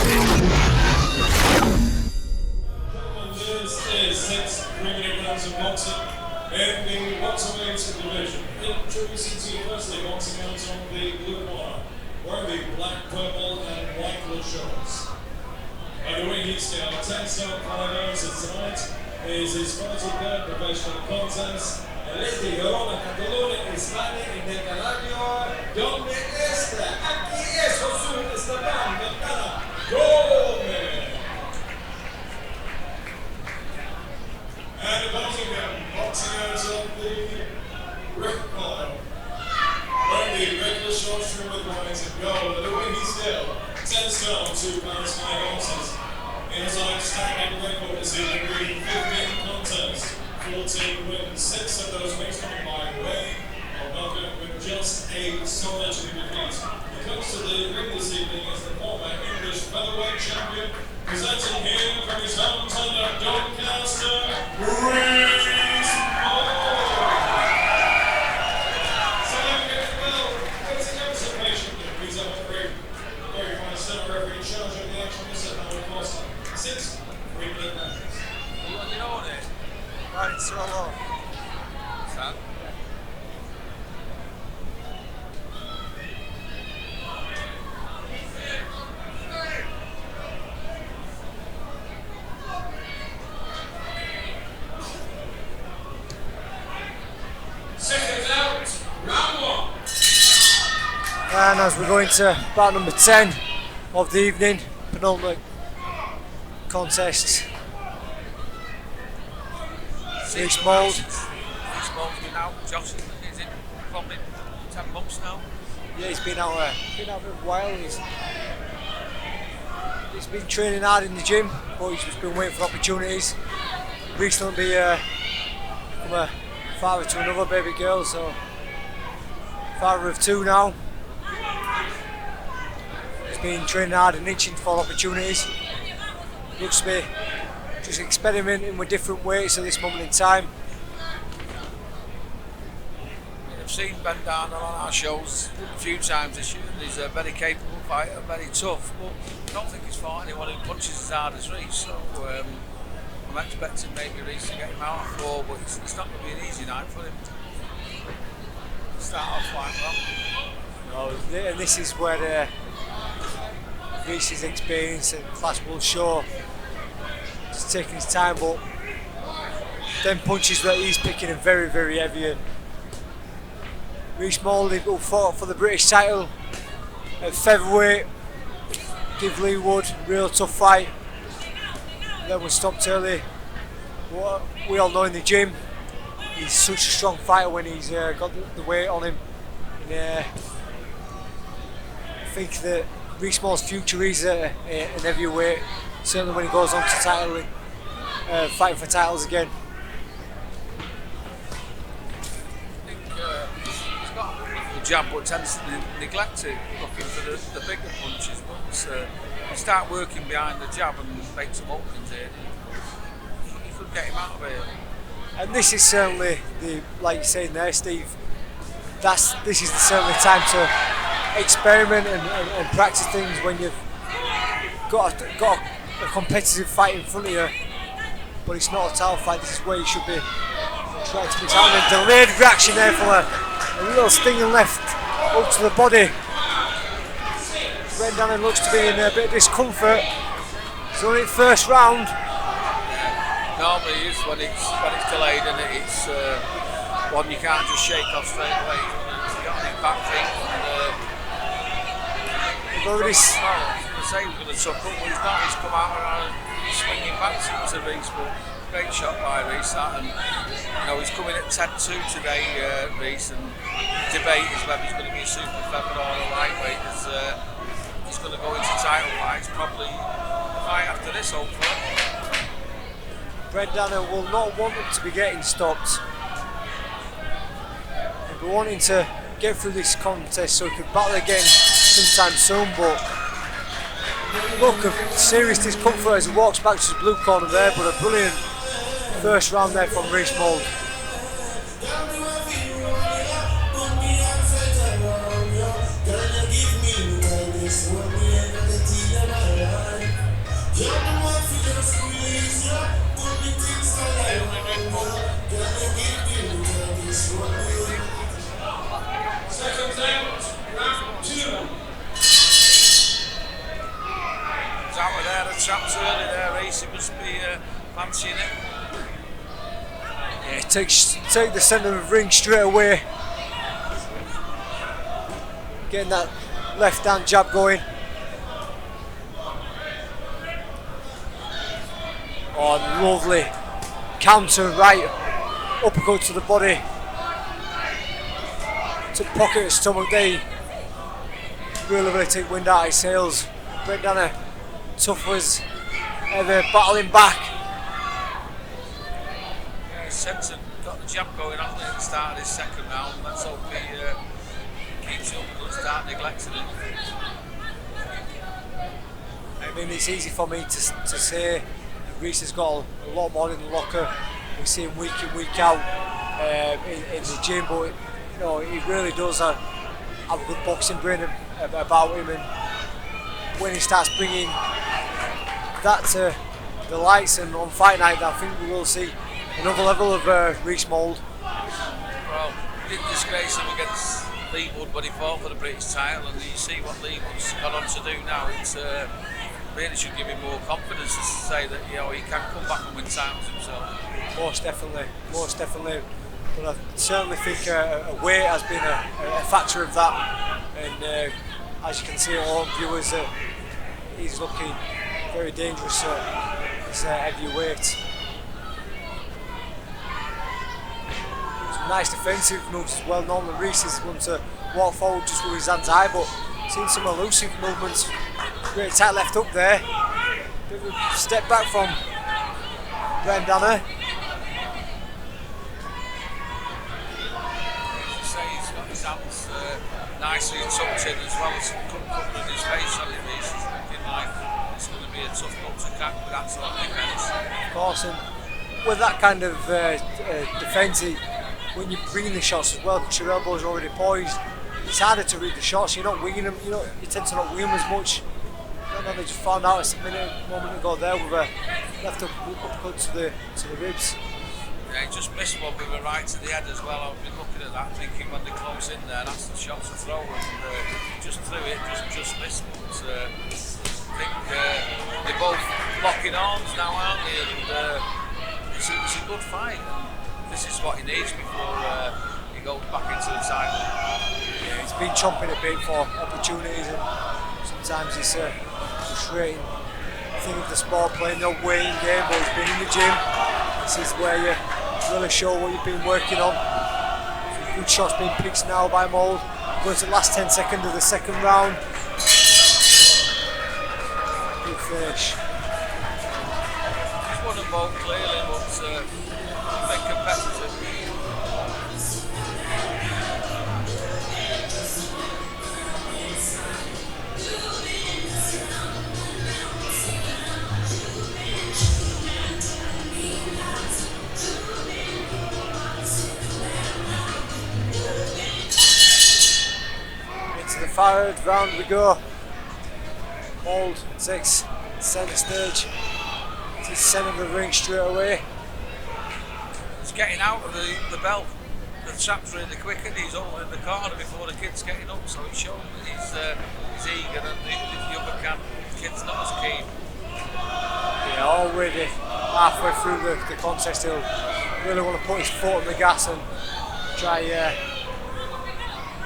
This is 6 3-minute rounds of boxing in the welterweight division. Introducing to you firstly, boxing out on the blue corner, wearing the black, purple and white club shorts. By the way, he's scale 10 stone 5 ounces tonight is his 43rd professional contest. Desde Girona, Cataluña, España, en Nicaragua, donde está, aquí es Josue, Esteban, Bendana, Gómez. And opposing him, boxing out of the red corner, wearing the regular short trim with white and gold, and the way he's still 10 stone, 2 pounds 5 ounces. In his outstanding record this evening, 15 contests. 14 wins, 6 of those wins coming by way of knockout with just a solid defeat. He comes to the ring this evening as the former English featherweight champion, presenting here from his hometown of Doncaster, Reece. So well, waiting ever so patiently, he's up to very fine center referee in charge of the action this at Howard Foster. 6 3-minute matches. You know what it is? Right, so long. Sam? Seconds out, round 1. And as we're going to bout number 10 of the evening, penultimate contest. Reece Mould. Reece Mould's been out. Josue is in probably 10 months now. Yeah, he's been out for a while. He's been training hard in the gym, but he's just been waiting for opportunities. Recently become a father to another baby girl, so father of 2 now. He's been training hard and itching for opportunities. Looks to be just experimenting with different weights at this moment in time. I've seen Bendana on our shows a few times this year. He's a very capable fighter, very tough, but I don't think he's fought anyone who punches as hard as Reece. So I'm expecting maybe Reece to get him out of 4, but it's not going to be an easy night for him. Start off quite well. No, and this is where Reece's experience and class will show. He's taking his time, but them punches that he's picking are very, very heavy. And Reece Mould, who fought for the British title at featherweight, give Lee Wood a real tough fight. Then was stopped early. What we all know in the gym, he's such a strong fighter when he's got the weight on him. And, I think that Reece Mould's future is an heavyweight. Certainly when he goes on to titling, fighting for titles again. I think he's got a jab, but tends to neglect it, looking for the bigger punches. Once you start working behind the jab and make some openings here, you could get him out of here. And this is certainly like you're saying there, Steve. This is certainly time to experiment and practice things when you've got a competitive fight in front of you, but it's not a title fight. This is where you should be trying to be tight. Delayed reaction there from a little stinging left up to the body. Bendana looks to be in a bit of discomfort. It's only first round. Normally it is when it's delayed, and it's one you can't just shake off straight away. You've got an impact thing. Reece. I say he's going to tuck up, but he's not. He's come out and swinging back to Reece, but great shot by Reece. That, and he's coming at 10-2 today, Reece, and debate is whether he's going to be a super feather or a lightweight. He's going to go into title fights, probably a fight after this, hopefully. Bendana will not want him to be getting stopped. He'll be wanting to get through this contest so he can battle again sometime soon, but look of serious discomfort as he walks back to his blue corner there, but a brilliant first round there from Reece Mould. traps early there, Reece. He must be fancying it. Yeah, take the centre of the ring straight away. Getting that left hand jab going. Oh, lovely counter right uppercut to the body. To pocket his stomach there. Really take wind out of his sails. Bendana, tough as ever, battling back. Yeah, Sensen got the jab going on at the start of his second round. Let's hope he keeps it up and doesn't start neglecting it. I mean, it's easy for me to say Reece has got a lot more in the locker. We see him week in, week out in the gym, but you know, he really does have a good boxing brain about him, and when he starts bringing that to the lights and on fight night, I think we will see another level of Reece Mould. Well, he didn't disgrace him against Wood, but he fought for the British title, and you see what Wood's got on to do now. It's really should give him more confidence to say that, you know, he can come back and win titles himself. Most definitely. But I certainly think a weight has been a factor of that, and as you can see at home viewers, he's looking very dangerous at this heavyweight. Some nice defensive moves as well. Normally Reece is one to walk forward just with his hands high, but seen some elusive movements. Great tight left up there. Bit of a step back from Bendana. He's got his hands nicely tucked in, as well as covering his face on it. He's looking like it's going to be a tough nut to crack with that sort of defence. Of course, and with that kind of defence, when you're bringing the shots as well, because your elbows are already poised, it's harder to read the shots. You're not winging them. You tend to not wing them as much. I don't know, they just found out a moment ago there with a left uppercut to the ribs. Yeah, he just missed one with a right to the head as well. I've been looking at that, thinking when they're close in there, that's the shot to throw, and just threw it, just missed. But I think they're both locking arms now, aren't they? And it's a good fight. And this is what he needs before he goes back into the title. Yeah, he's been chomping a bit for opportunities, and sometimes it's a frustrating thing of the sport, playing no weighing game, but he's been in the gym. This is where you really show what you've been working on. Some good shots being picked now by Mould. Going to the last 10 seconds of the second round. Good finish. He's won them both clearly, but big competitor. Into the third round we go. Mould takes centre stage. To the centre of the ring straight away. He's getting out of the belt. The trap's really quick, and he's over in the corner before the kid's getting up, so it shows that he's eager, and the other kid's not as keen. Yeah, already halfway through the contest, he'll really want to put his foot on the gas and try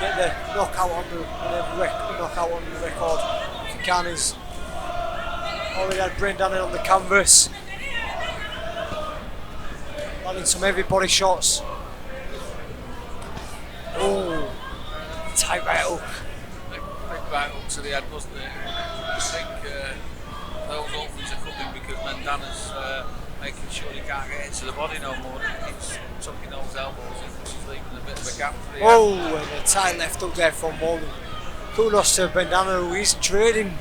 get the knockout on the record. If he can, he's already had Bendana on the canvas, landing some heavy body shots. Oh, tight right hook. Big right hook to the head, wasn't it? I think those openings are coming because Bendana's making sure he can't get into the body no more. He's tucking those elbows in, which is leaving a bit of a gap for the head. Oh, and a tight left hook there from Mould. Kudos to Bendana, who he's trading.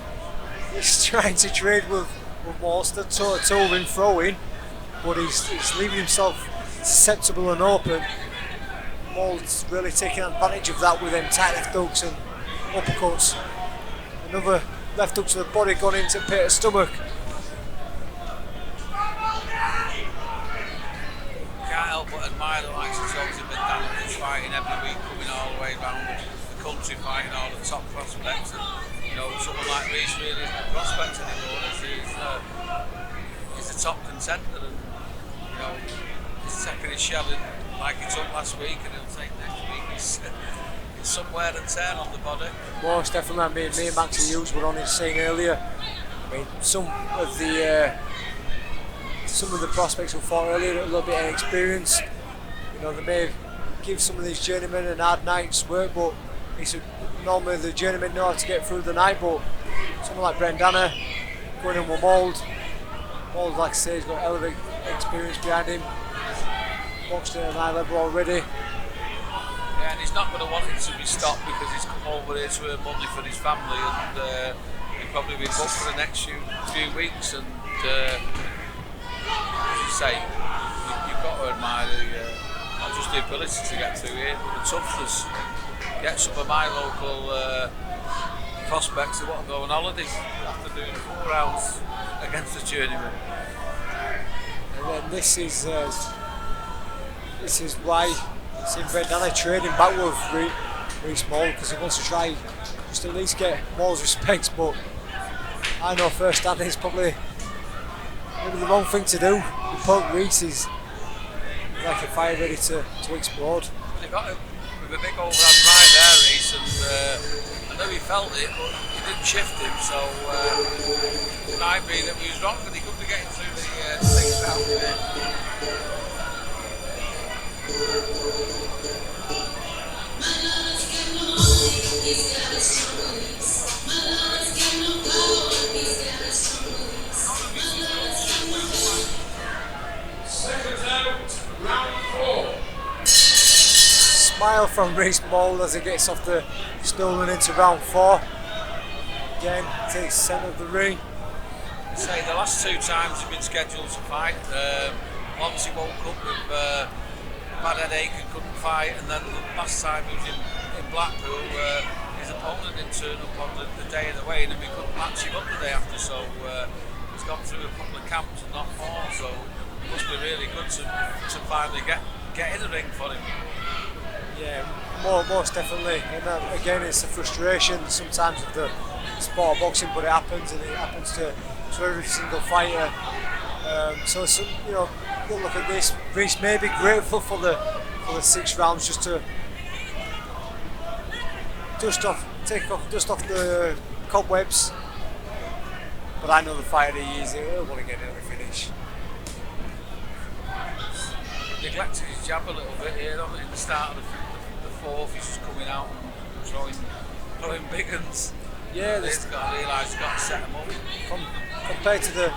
He's trying to trade with Monster, toe to toe in throwing, but he's leaving himself susceptible and open. Mould's really taking advantage of that with them tight left hooks and uppercuts. Another left hook to the body gone into Peter's stomach. Can't help but admire the likes of Josue fighting every week, coming all the way around the country, fighting all the top prospects. And someone like Reece really isn't a prospect anymore. He's a top contender, and he's taking his shell like he took last week, and he'll take next week. It's some wear and tear on the body. Most definitely. I mean, me and Maxie Hughes were on his saying earlier. I mean, some of the prospects who fought earlier a little bit of experience. They may give some of these journeymen an hard night's work, but normally the journeymen know how to get through the night. But someone like Bendana going in with Mould, like I say, he's got a hell of experience behind him. Boxed at a high level already. Yeah, and he's not going to want it to be stopped because he's come over here to earn money for his family, and he'll probably be booked for the next few weeks. And as you say, you've got to admire not just the ability to get through here, but the toughness. Get some of my local prospects who want to go on holiday after doing 4 rounds against the journeyman. And then this is why I've seen Bendana trading back with Reece Mould, because he wants to try just at least get Mould's respects. But I know firsthand it's probably maybe the wrong thing to do. The poke Reece is like a fire ready to explode. They got him with a big overhand right there, Reece, and I know he felt it, but he didn't shift him, so it might be that he was wrong, but he could be getting through the 6th round there. Smile from Reece Mould as he gets off the stool and into round 4. Again, takes centre of the ring. I say the last 2 times he's been scheduled to fight. Once he woke up with a bad headache and couldn't fight, and then the last time he was in Blackpool, his opponent didn't turn up on the day of the weigh-in, and we couldn't match him up the day after. So he's gone through a couple of camps and not fought. So it must be really good to finally get in the ring for him. Yeah, most definitely. And again, it's a frustration sometimes of the sport of boxing, but it happens, and it happens to every single fighter. So look at this. Reece may be grateful for the 6 rounds just to take off the cobwebs. But I know the fighter he is. He'll want to get in the finish. Neglected his jab a little bit here in the start of the 4th. He's just coming out and throwing big uns. Yeah, he's got to realise he's got to set them up. Compared to the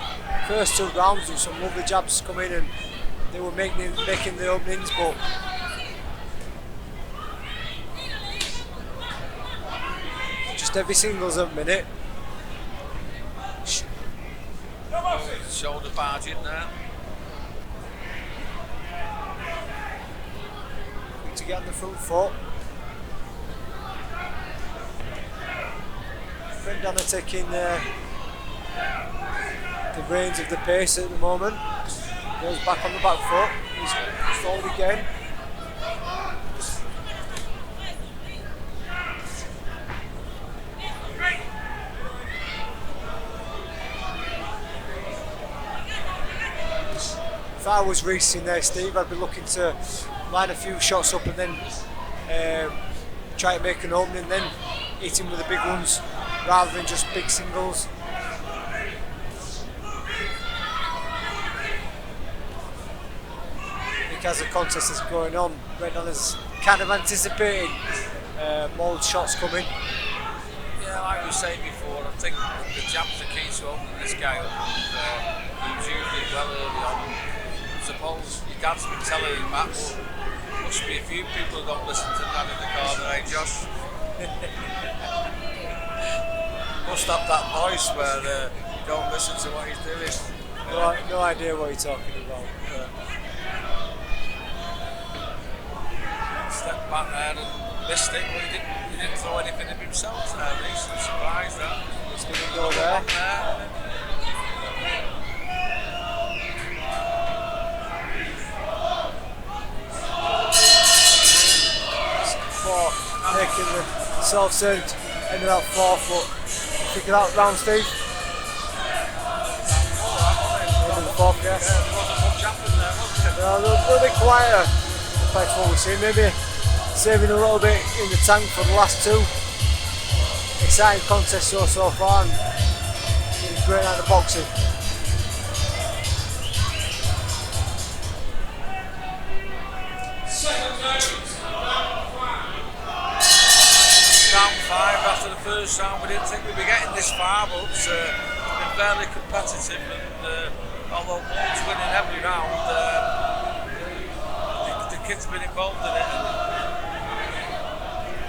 first 2 rounds, there were some lovely jabs come in and they were making the openings, but just every singles a minute. Shoulder barge in there. To get on the front foot. Bendana taking the reins of the pace at the moment. Goes back on the back foot. He's forward again. If I was Reece in there, Steve, I'd be looking to line a few shots up and then try to make an opening, then hit him with the big ones rather than just big singles. As the contest is going on, Bendana's kind of anticipating Mould shots coming. Yeah, like we were saying before, I think the jab's the key to opening this guy up, and he was usually well early on. I suppose your dad's been telling him that, but there must be a few people who don't listen to Dad in the corner, eh, Josh? Must have that voice where you don't listen to what he's doing. No idea what you're talking about. Stepped back there and missed it, but he didn't throw anything of himself there. Reece, I'm surprised that. Just didn't go there. Making the self-centered end of that 4 foot pick of that round, Steve? End of the fourth, yeah. There wasn't much happened there, was there? A little bit quieter compared to what we've seen. Maybe saving a little bit in the tank for the last two. Exciting contest so far, and really great night of boxing. Round 5 after the first round. We didn't think we'd be getting this far, but it's been fairly competitive, and although Mould's winning every round, the kid's been involved in it, and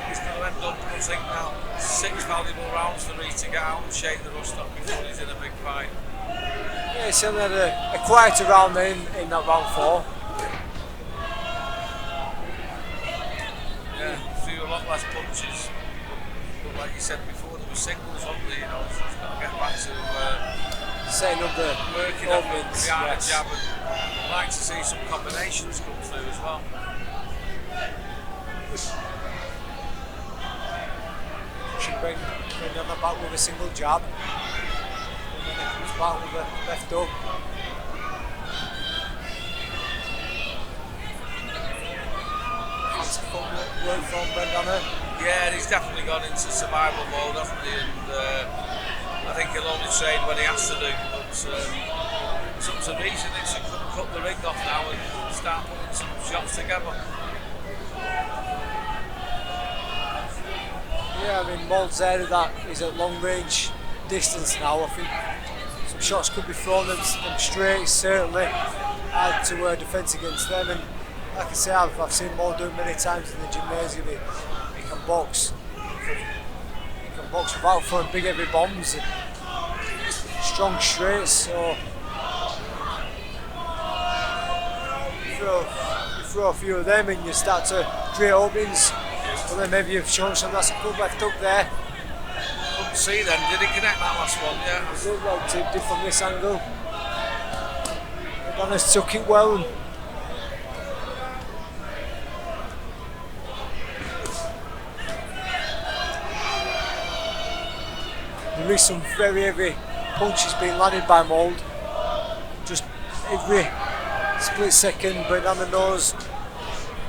he's going to end up, I think now, 6 valuable rounds for Reece to get out and shake the rust off before he's in a big fight. Yeah, he's certainly had a quieter round in that round 4. Yeah, threw a lot less punches. But like you said before, there were singles on the, he's got to get back to Setting up the working up openings, behind yes. the jab, and I'd like to see some combinations come through as well. Should bring Bendana back with a single jab. And then he comes back with a left hook. That's a fun work from Bendana. Yeah, he's definitely gone into survival mode, hasn't he? And I think he'll only trade when he has to do. But it's up to Reece, and he should cut the ring off now and start putting some shots together. Yeah, I mean, Mould's there that is at long range distance now. I think some shots could be thrown them straight, certainly hard to defence against them. And like I say, I've seen Mould do it many times in the gymnasium. He can box. He can box without throwing big heavy bombs and strong straights. So you throw a few of them and you start to create openings. But then maybe you've shown some. That's a good left hook there. Couldn't see then, did he connect that last one? Yeah. It looked well tipped from this angle. Bendana's took it well. There is some very heavy punches being landed by Mould. Just every split second, Bendana knows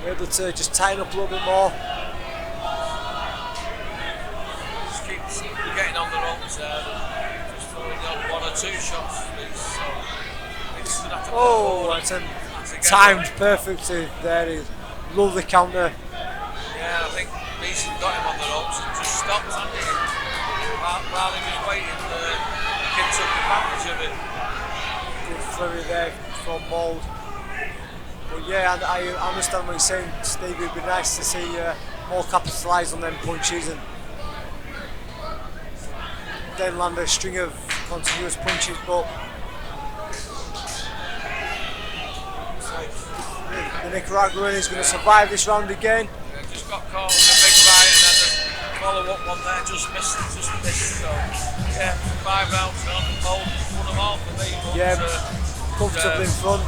we're able to just tighten up a little bit more. Just keeps getting on the ropes there and just throwing the odd 1 or 2 shots. So he's going to have to Oh, it's timed perfectly there. He loved the counter. Yeah, I think Reece got him on the ropes and just stopped, hasn't he? While he was waiting, the kid took advantage of it. Good flurry there from Mould. But yeah, and I understand what you're saying, Steve. It'd be nice to see more capitalise on them punches and then land a string of continuous punches. But the Nicaraguan is going to survive this round again. Yeah, just got caught with a big right, and then the follow-up one there just missed. So yeah, 5 rounds on the Mould, won them all for me. But, Yeah, comfortably in front.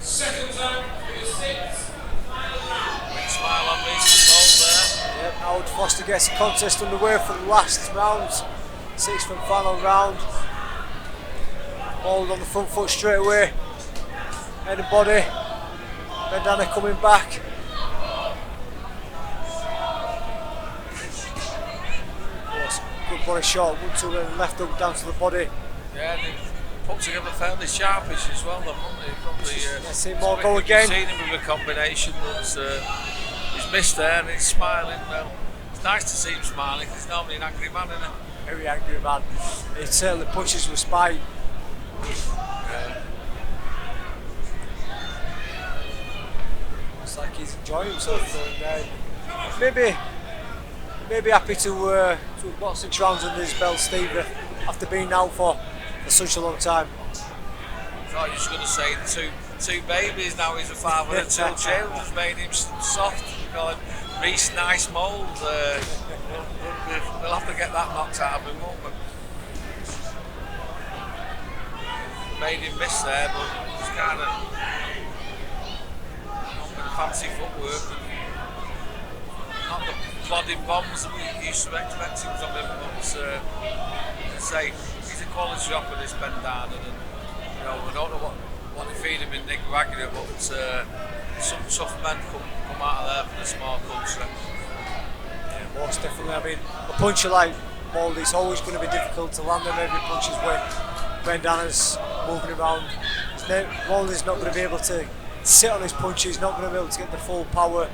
Second time for your 6th final round. big smile on Reece's Mould there. Yep, Howard Foster gets the contest underway for the last round. 6th and final round. Mould on the front foot straight away. Head and body. Bendana coming back. Yes, good body shot. 1-2 and left hook down to the body. Yeah, they put together fairly sharpish as well. Let's see more go again. Seen him with a combination that's he's missed there and he's smiling. Well, it's nice to see him smiling because he's normally an angry man, isn't he? Very angry man. He certainly punches with spite. Yeah. Looks like he's enjoying himself. And, maybe happy to have got 6 rounds under his belt, Steve, after being out for such a long time. I thought you were going to say two babies. Now he's a father of 2 children. Has made him soft. Call him Reece Nice Mould. We'll have to get that knocked out of him, won't we? Made him miss there, but it's kind of fancy footwork and not the plodding bombs that we used to expect from him. But as I say, he's a quality opper, this Bendana, and you know, I don't know what they feed him in Nicaragua, but some tough men come out of there for the small country. Yeah, most definitely. I mean, a puncher like Mould, it's always going to be difficult to land them every punches when Bendana's moving around. Mould is not going to be able to sit on his punches, he's not going to be able to get the full power.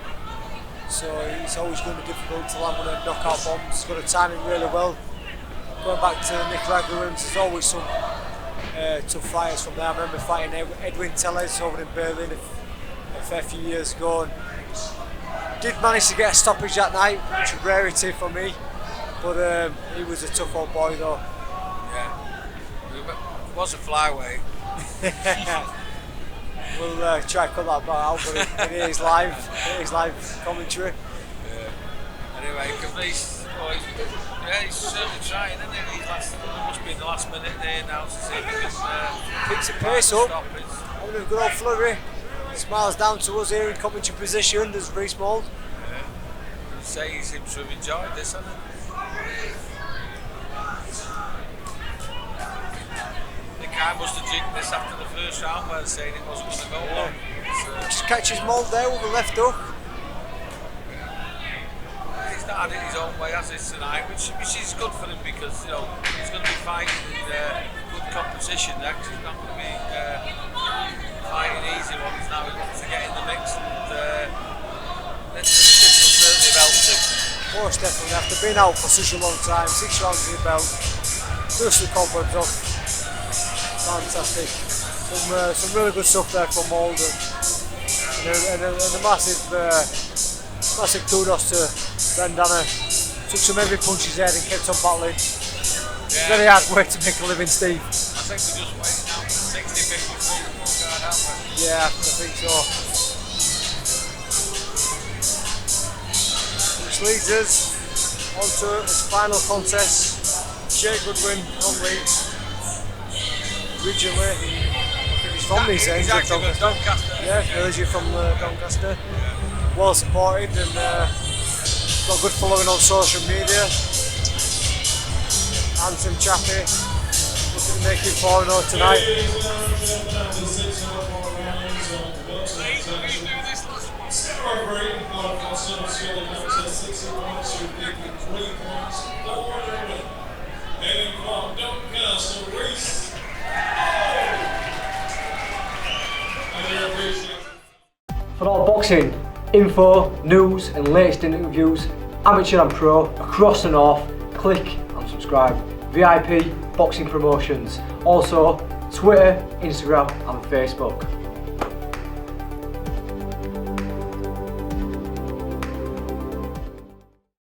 So it's always going to be difficult to land one of them knockout bombs. He's got to time him really well. Going back to Nicaraguans, there's always some tough fighters from there. I remember fighting Edwin Tellez over in Berlin a fair few years ago. And did manage to get a stoppage that night, which is a rarity for me. But he was a tough old boy though. Yeah, it was a flyweight. We'll try to cut that back out, but it is live. It is live commentary. Yeah. Anyway, Reece, he's certainly trying, isn't he? It must be in the last minute there now to see if he can picks the pace up. Having a good old flurry. Smiles down to us here in commentary position. There's Reece Mould. Yeah. I'd say he seems to have enjoyed this, hasn't he? I must have jinked this after the first round by saying it wasn't going to go long. Just catches Mould there with the left hook. He's not had it his own way as is tonight, which is good for him because you know he's going to be fighting in good competition next. He's not going to be fighting easy ones now. He wants to get in the mix, and this will certainly help him. Most definitely. After being out for such a long time, 6 rounds in the belt, dust the cobwebs off. Fantastic. Some really good stuff there from Mould, and a massive kudos to Bendana. Took some heavy punches there and kept on battling. Yeah. Very hard way to make a living, Steve. I think we're just waiting now for the 60-50 scorecard, aren't we? Yeah, I think so. Which leads us on to its final contest. Jay Goodwin on Leeds. Originally, I think he's from these ends of Doncaster. Yeah, originally from Doncaster. Well supported and got a good following on social media. Handsome chappy. Looking to make it 4-0 tonight. Doncaster, Reece. For all boxing info, news and latest interviews, amateur and pro, across the north, click and subscribe. VIP Boxing Promotions. Also Twitter, Instagram and Facebook.